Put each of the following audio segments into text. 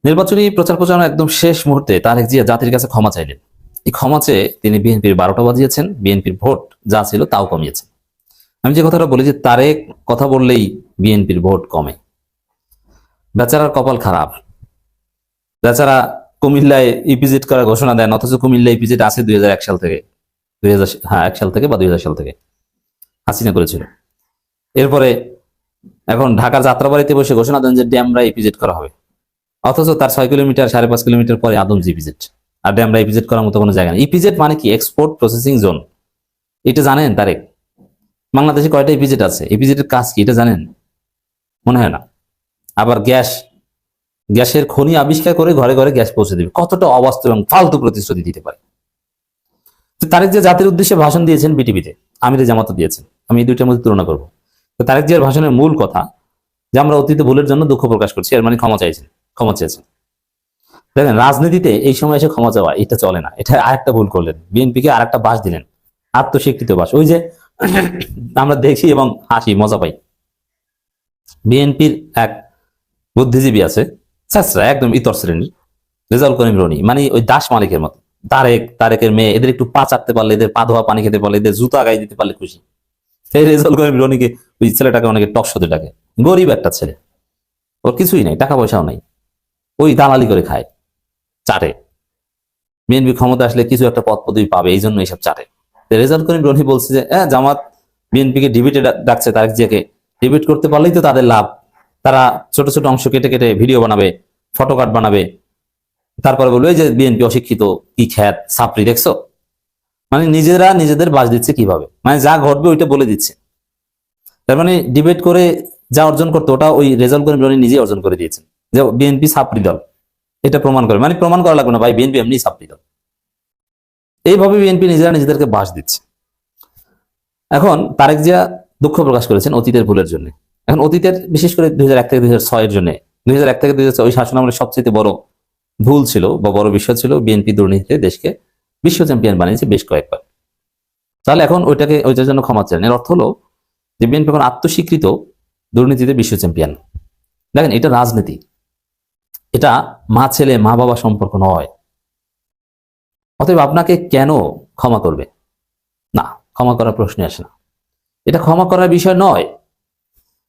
নির্বাচনী প্রচার প্রচারণা একদম শেষ মুহূর্তে তারেক জিয়া জাতির কাছে ক্ষমা চাইলেন। এই ক্ষমা চেয়ে তিনি বিএনপির 12টা বাজিয়েছেন, বিএনপির ভোট যা ছিল তাও কমিয়েছেন। আমি যে কথাটা বলি যে তারেক কথা বললেই বিএনপির ভোট কমে, বেচারার কপাল খারাপ। বেচারা কুমিল্লায় ইপিজেড করার ঘোষণা দেন, অথচ কুমিল্লা ইপিজেড আছে 2001 সাল থেকে, 1 সাল থেকে বা 2000 সাল থেকে হাসিনা করেছিল। এরপরে এখন ঢাকার যাত্রাবাড়িতে বসে ঘোষণা দেন যে ড্যামরা ইপিজেড করা হবে, অথচ তার 6 কিলোমিটার 5.5 কিলোমিটার পরে আদমজি ইপিজেড। আর ড্যামরা ইপিজেড করার মতো কোনো জায়গা নেই। ইপিজেড মানে কি? Export processing zone. এটা জানেন তারেক? বাংলাদেশে কয়টা ইপিজেড আছে? ইপিজেডের কাজ কি এটা জানেন? মনে হয় না। আবার গ্যাসের খনি আবিষ্কার করে ঘরে ঘরে গ্যাস পৌঁছে দেবে। কতটা অবাস্তব এবং ফালতু প্রতিশ্রুতি দিতে পারে। তারেক যে জাতির উদ্দেশ্যে ভাষণ দিয়েছেন বিটিভিতে, আমিরে জামাতও দিয়েছেন, আমি এই দুইটার মধ্যে তুলনা করবো। তো তারেক জিয়ার ভাষণের মূল কথা যে আমরা অতীতে ভুলের জন্য দুঃখ প্রকাশ করছি, এর মানে ক্ষমা চেয়েছেন। দেখেন, রাজনীতিতে এই সময় এসে ক্ষমা চাওয়া এটা চলে না। এটা আরেকটা ভুল করলেন, বিএনপিকে আরেকটা বাস দিলেন, আত্মস্বীকৃত বাস। ওই যে আমরা দেখি এবং হাসি মজা পাই। বিএনপির এক বুদ্ধিজীবী আছে, একদম ইতর শ্রেণীর, রেজাউল করিম রনি, মানে ওই দাস মালিকের মতো। তারেকের মেয়ে, এদের একটু পা চাটতে পারলে, এদের পা ধোয়া পানি খেতে পারলে, এদের জুতা গায়ে দিতে পারলে খুশি। সেই রেজাউল করিম রনিকে, ওই ছেলেটাকে অনেকে টকশোতে ডাকে। গরিব একটা ছেলে, ওর কিছুই নাই, টাকা পয়সাও নাই, ওই দালালি করে খায়, চাটে। বিএনপি ক্ষমতা আসলে কিছু একটা পদ পদবি পাবে, এই জন্য এইসব চাটে। রেজাউল করিম রনি বলছে যে জামাত বিএনপিকে ডিবেটে ডাকছে, তারেক জিয়াকে ডিবেট করতে পারলেই তো তাদের লাভ। তারা ছোট ছোট অংশ কেটে কেটে ভিডিও বানাবে, ফটো কার্ড বানাবে, তারপরে বলবে যে বিএনপি অশিক্ষিত, কি খ্যাত সাপড়ি দেখছো। মানে নিজেরা নিজেদের বাস দিচ্ছে কিভাবে, মানে যা ঘটবে ওইটা বলে দিচ্ছে। তার মানে ডিবেট করে যা অর্জন করতে, ওটা ওই রেজাউল করিম রনি নিজে অর্জন করে দিয়েছেন, যে বিএনপি সাপড়ি দল। এটা প্রমাণ করে, মানে প্রমাণ করা লাগবে না ভাই, বিএনপি এমনি সাপড়ি দল। এইভাবে বিএনপি নিজেরা নিজেদেরকে বাস দিচ্ছে। এখন তারেক জিয়া দুঃখ প্রকাশ করেছেন অতীতের ভুলের জন্য। এখন অতীতের বিশেষ করে 2001 থেকে 2006 এর জন্য, 2001 থেকে 2006 ওই শাসন আমলের সবচেয়ে বড় ভুল ছিল বা বড় বিষয় ছিল বিএনপি দুর্নীতিতে দেশকে বিশ্ব চ্যাম্পিয়ন বানিয়েছে বেশ কয়েকবার। তাহলে এখন ওইটার জন্য ক্ষমা চান। এর অর্থ হলো যে বিএনপি এখন আত্মস্বীকৃত দুর্নীতিতে বিশ্ব চ্যাম্পিয়ন। দেখেন, এটা রাজনীতি, এটা মা ছেলে মা বাবা সম্পর্ক নয়। অতএব আপনাকে কেন ক্ষমা করবে? না, ক্ষমা করার প্রশ্ন আসে না। এটা ক্ষমা করার বিষয় নয়।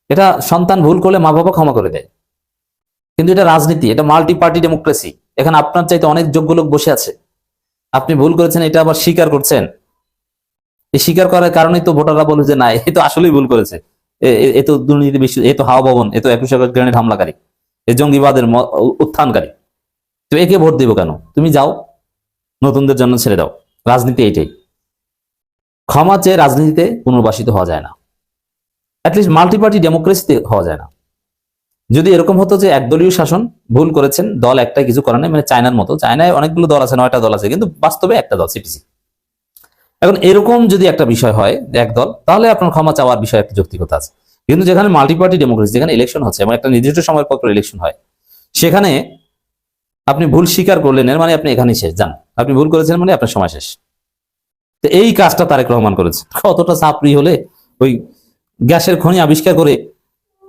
এটা সন্তান ভুল করলে মা বাবা ক্ষমা করে দেয়, কিন্তু এটা রাজনীতি, এটা মাল্টি পার্টি ডেমোক্রেসি। এখানে আপনার চাইতে অনেক যোগ্য লোক বসে আছে। আপনি ভুল করেছেন, এটা আবার স্বীকার করছেন। এই স্বীকার করার কারণেই তো ভোটাররা বলে যে না, এ তো আসলেই ভুল করেছে, এ তো দুর্নীতি বিশ্ব, এ তো হাওয়া ভবন, এ তো 21 আগস্ট গ্রেনেড হামলাকারী, এ জঙ্গিবাদের উত্থানকারী। তো একে ভোট দিব কেন? তুমি যাও, নতুনদের জন্য ছেড়ে দাও। রাজনীতি এইটাই। ক্ষমা চেয়ে রাজনীতিতে পুনর্বাসিত হওয়া যায় না, অ্যাটলিস্ট মাল্টি পার্টি ডেমোক্রেসিতে হওয়া যায় না। যদি এরকম হতো যে একদলীয় শাসন, ভুল করেছেন, দল একটাই, কিছু করার নেই, মানে চায়নার মতো। চায়নায় অনেকগুলো দল আছে, 9টা দল আছে, কিন্তু বাস্তবে একটা দল, সিপিসি। এখন এরকম যদি একটা বিষয় হয় এক দল, তাহলে আপনার ক্ষমা চাওয়ার বিষয়ে একটা যৌক্তিকতা আছে। কিন্তু যেখানে মাল্টি পার্টি ডেমোক্রেসি, যেখানে ইলেকশন হচ্ছে এবং একটা নির্দিষ্ট সময়ের পর ইলেকশন হয়, সেখানে আপনি ভুল স্বীকার করলেন, এর মানে আপনি এখানেই শেষ। যান, আপনি ভুল করেছেন মানে আপনার সময় শেষ। তো এই কাজটা তারেক রহমান করেছে। কতটা চাপড়ি হলে ওই গ্যাসের খনি আবিষ্কার করে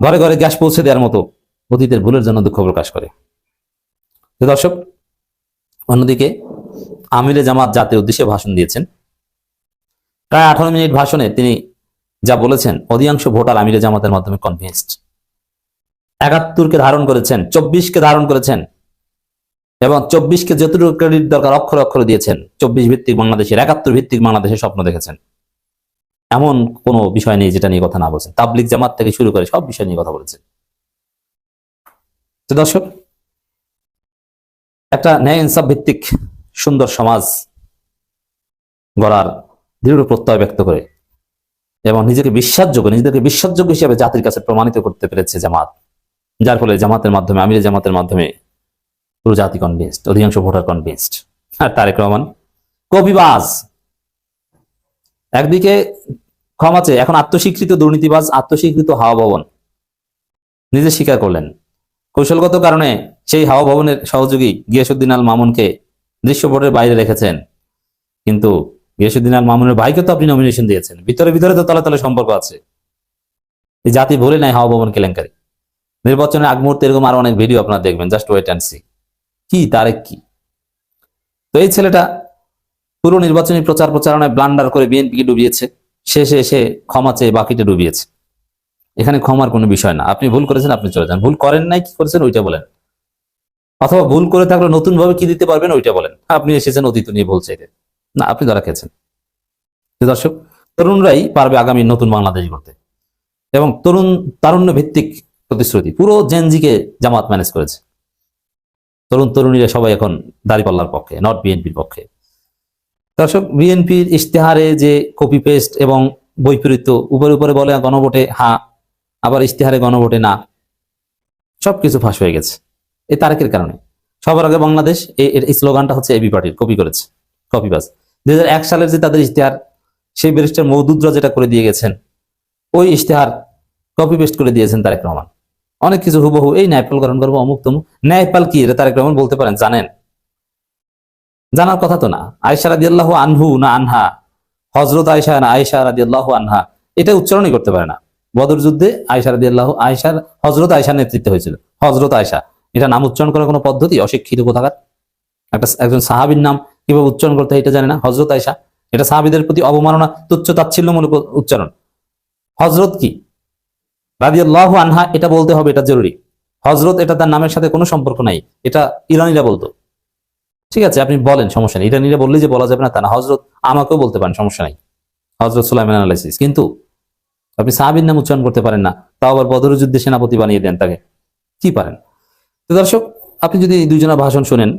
ঘরে ঘরে গ্যাস পৌঁছে দেওয়ার মতো অতীতের ভুলের জন্য দুঃখ প্রকাশ করে। তো দর্শক, অন্যদিকে আমিরে জামাত জাতির উদ্দেশ্যে ভাষণ দিয়েছেন। প্রায় 18 মিনিট ভাষণে তিনি যা বলেছেন, অধিকাংশ ভোটার আমিরে জামাতের মাধ্যমে কনভিন্সড। 71কে ধারণ করেছেন, 24কে ধারণ করেছেন, এবং 24কে যতটুকু ক্রেডিট দরকার অক্ষরে অক্ষরে দিয়েছেন। 24 ভিত্তিক বাংলাদেশের, 71 ভিত্তিক বাংলাদেশের স্বপ্ন দেখেছেন। এমন কোনো বিষয় নেই যেটা নিয়ে কথা না বলছেন। তাবলিগ জামাত থেকে শুরু করে সব বিষয় নিয়ে কথা বলেছেন। তো দর্শক, একটা ন্যায় ইনসাফ ভিত্তিক সুন্দর সমাজ গড়ার দৃঢ় প্রত্যয় ব্যক্ত করে এবং নিজেদেরকে বিশ্বাসযোগ্য হিসেবে জাতির কাছে প্রমাণিত করতে পেরেছে জামাত, যার ফলে জামাতের মাধ্যমে, আমিরে জামাতের মাধ্যমে পুরো জাতি কনভিন্সড, অধিকাংশ ভোটার কনভিন্সড। আর তারেক রহমান কবিবাজ। একদিকে ক্ষমা চেয়ে এখন আত্মস্বীকৃত দুর্নীতিবাজ, আত্মস্বীকৃত হাওয়া ভবন নিজে স্বীকার করলেন। কৌশলগত কারণে সেই হাওয়া ভবনের সহযোগী গিয়াসউদ্দিন আল মামুনকে দৃশ্যপটের বাইরে রেখেছেন, কিন্তু গিয়াসউদ্দিন আল মামুনের ভাইকে তো আপনি নমিনেশন দিয়েছেন। ভিতরে ভিতরে তো তলে তলে সম্পর্ক আছে। এই জাতি ভুলে নাই হাওয়া ভবন কেলেঙ্কারি। নির্বাচনের আগ মুহূর্তে এরকম আরো অনেক ভিডিও আপনারা দেখবেন, জাস্ট ওয়েট অ্যান্ড সি। কি তারেক কি? তো এই ছেলেটা পুরো নির্বাচনী প্রচার প্রচারণায় ব্লান্ডার করে বিএনপিকে ডুবিয়েছে, শেষে এসে ক্ষমা চেয়ে বাকিটা ডুবিয়েছে। এখানে ক্ষমার কোনো বিষয় না। আপনি ভুল করেছেন, আপনি চলে যান। ভুল করেন নাই, কি করেছেন ওইটা বলেন, অথবা ভুল করে থাকলে নতুন ভাবে কি দিতে পারবেন ওইটা বলেন। আপনি এসেছেন অতীত নিয়ে ভুল চাইতে, না আপনি ধরা খেয়েছেন। দর্শক, তরুণরাই পারবে আগামী নতুন বাংলাদেশ গড়তে, এবং তারুণ্য ভিত্তিক প্রতিশ্রুতি পুরো জেনজিকে জামাত ম্যানেজ করেছে। তরুণ তরুণীরা সবাই এখন দাঁড়িপাল্লার পক্ষে, নট বিএনপির পক্ষে। দর্শক, বিএনপির ইশতেহারে যে কপি পেস্ট এবং বৈপরীত্য, উপরে উপরে বলে গণভোটে হ্যাঁ, আবার ইশতেহারে গণভোটে না, সবকিছু ফাঁস হয়ে গেছে এই তারেকের কারণে। সবার আগে বাংলাদেশ, এই স্লোগানটা হচ্ছে এবি পার্টির, কপি করেছে, কপিবাজ। 2001 সালের যে তাদের ইশতেহার, সেই ব্যারিস্টার মওদুদরা যেটা করে দিয়ে গেছেন, ওই ইশতেহার কপি পেস্ট করে দিয়েছেন তারেক রহমান। অনেক কিছু হুবহু, এই ন্যায়পাল গ্রহণ করবো, অমুক তমুক। ন্যায়পাল কি এটা তারেক রহমান বলতে পারেন? জানেন? জানার কথা তো না। আয়েশা রাদিয়াল্লাহু আনহু না আনহা, হযরত আয়েশা না আয়েশা রাদিয়াল্লাহু আনহা, এটা উচ্চারণই করতে পারে না। বদর যুদ্ধে হযরত আয়েশার নেতৃত্বে হয়েছিল, হযরত আয়েশা, এটা নাম উচ্চারণ করার কোনো পদ্ধতি? অশিক্ষিত কোথাকার। একজন সাহাবীর নাম কিভাবে উচ্চারণ করতে হয় এটা জানে না, হযরত আয়েশা। এটা সাহাবীদের প্রতি অবমাননা, তুচ্ছ তাচ্ছিল্যমূলক উচ্চারণ। হযরত কি, রাদিয়াল্লাহু আনহা এটা বলতে হবে, এটা জরুরি। হযরত এটা তার নামের সাথে কোনো সম্পর্ক নাই, এটা ইরানীরা বলতো। ঠিক আছে, আপনি বলেন, সমস্যা নেই। ইরানীরা বললে যে বলা যাবে না তা না, হযরত আমাকেও বলতে পারেন, সমস্যা নাই। হযরত সুলাইমান আলাইহিস, কিন্তু আপনি সাহাবীর নাম উচ্চারণ করতে পারেন না, তাও আবার বদর যুদ্ধে সেনাপতি বানিয়ে দেন তাকে, কি পারেন? তো দর্শক, আপনি যদি এই দুইজনের ভাষণ শুনেন,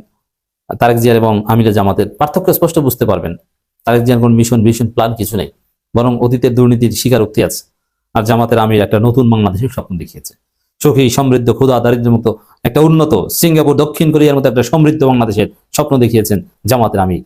তারেক জিয়ার এবং আমিরা জামাতের, পার্থক্য স্পষ্ট বুঝতে পারবেন। তারেক জিয়ার কোন মিশন প্ল্যান কিছু নেই, বরং অতীতের দুর্নীতির স্বীকারোক্তি আছে। আর জামাতের আমির একটা নতুন বাংলাদেশের স্বপ্ন দেখিয়েছে, সুখী, সমৃদ্ধ, ক্ষুধা দারিদ্র্যমুক্ত, একটা উন্নত সিঙ্গাপুর, দক্ষিণ কোরিয়ার মতো একটা সমৃদ্ধ বাংলাদেশের স্বপ্ন দেখিয়েছেন জামাতের আমির।